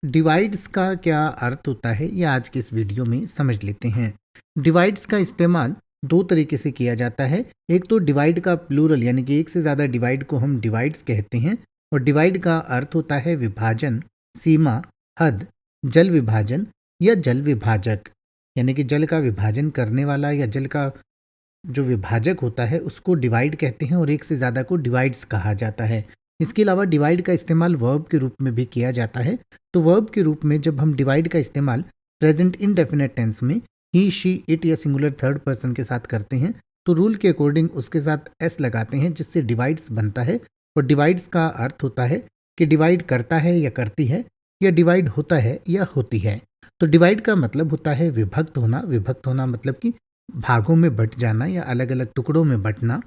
Divides का क्या अर्थ होता है ये आज के इस वीडियो में समझ लेते हैं। डिवाइड्स का इस्तेमाल दो तरीके से किया जाता है। एक तो डिवाइड का प्लूरल यानी कि एक से ज़्यादा डिवाइड को हम डिवाइड्स कहते हैं, और डिवाइड का अर्थ होता है विभाजन, सीमा, हद, जल विभाजन या जल विभाजक। यानी कि जल का विभाजन करने वाला या जल का जो विभाजक होता है उसको डिवाइड कहते हैं, और एक से ज़्यादा को डिवाइड्स कहा जाता है। इसके अलावा डिवाइड का इस्तेमाल वर्ब के रूप में भी किया जाता है। तो वर्ब के रूप में जब हम डिवाइड का इस्तेमाल प्रेजेंट इनडेफिनेट टेंस में ही, शी, इट या सिंगुलर थर्ड पर्सन के साथ करते हैं तो रूल के अकॉर्डिंग उसके साथ एस लगाते हैं, जिससे डिवाइड्स बनता है। और डिवाइड्स का अर्थ होता है कि डिवाइड करता है या करती है, या डिवाइड होता है या होती है। तो डिवाइड का मतलब होता है विभक्त होना। विभक्त होना मतलब कि भागों में बट जाना या अलग अलग टुकड़ों में बंटना,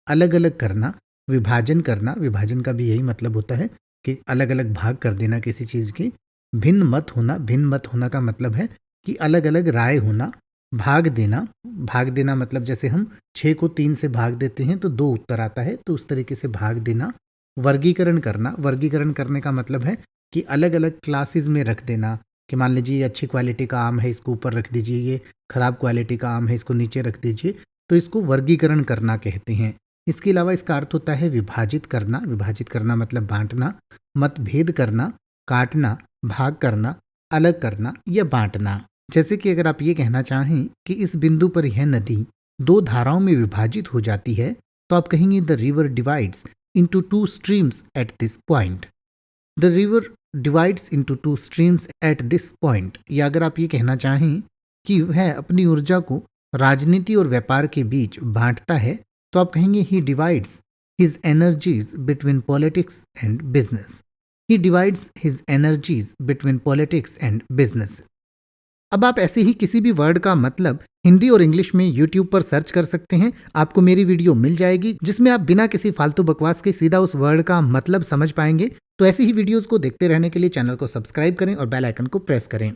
अलग अलग करना। विभाजन करना, विभाजन का भी यही मतलब होता है कि अलग अलग भाग कर देना किसी चीज़ की। भिन्न मत होना, भिन्न मत होना का मतलब है कि अलग अलग राय होना। भाग देना, भाग देना मतलब जैसे हम 6 को 3 से भाग देते हैं तो 2 उत्तर आता है, तो उस तरीके से भाग देना। वर्गीकरण करना, वर्गीकरण करने का मतलब है कि अलग अलग क्लासेस में रख देना, कि मान लीजिए ये अच्छी क्वालिटी का आम है इसको ऊपर रख दीजिए, ये खराब क्वालिटी का आम है इसको नीचे रख दीजिए, तो इसको वर्गीकरण करना कहते हैं। इसके अलावा इसका अर्थ होता है विभाजित करना। विभाजित करना मतलब बांटना, मतभेद करना, काटना, भाग करना, अलग करना या बांटना। जैसे कि अगर आप ये कहना चाहें कि इस बिंदु पर यह नदी दो धाराओं में विभाजित हो जाती है, तो आप कहेंगे the river divides into two streams at this point. The river divides into two streams at this point. या अगर आप ये कहना चाहें कि वह अपनी ऊर्जा को राजनीति और व्यापार के बीच बांटता है, तो आप कहेंगे he divides his energies between politics and business. He divides his energies between politics and business. अब आप ऐसे ही किसी भी वर्ड का मतलब हिंदी और इंग्लिश में YouTube पर सर्च कर सकते हैं। आपको मेरी वीडियो मिल जाएगी जिसमें आप बिना किसी फालतू बकवास के सीधा उस वर्ड का मतलब समझ पाएंगे। तो ऐसी ही वीडियोस को देखते रहने के लिए चैनल को सब्सक्राइब करें और बेल आइकन को प्रेस करें।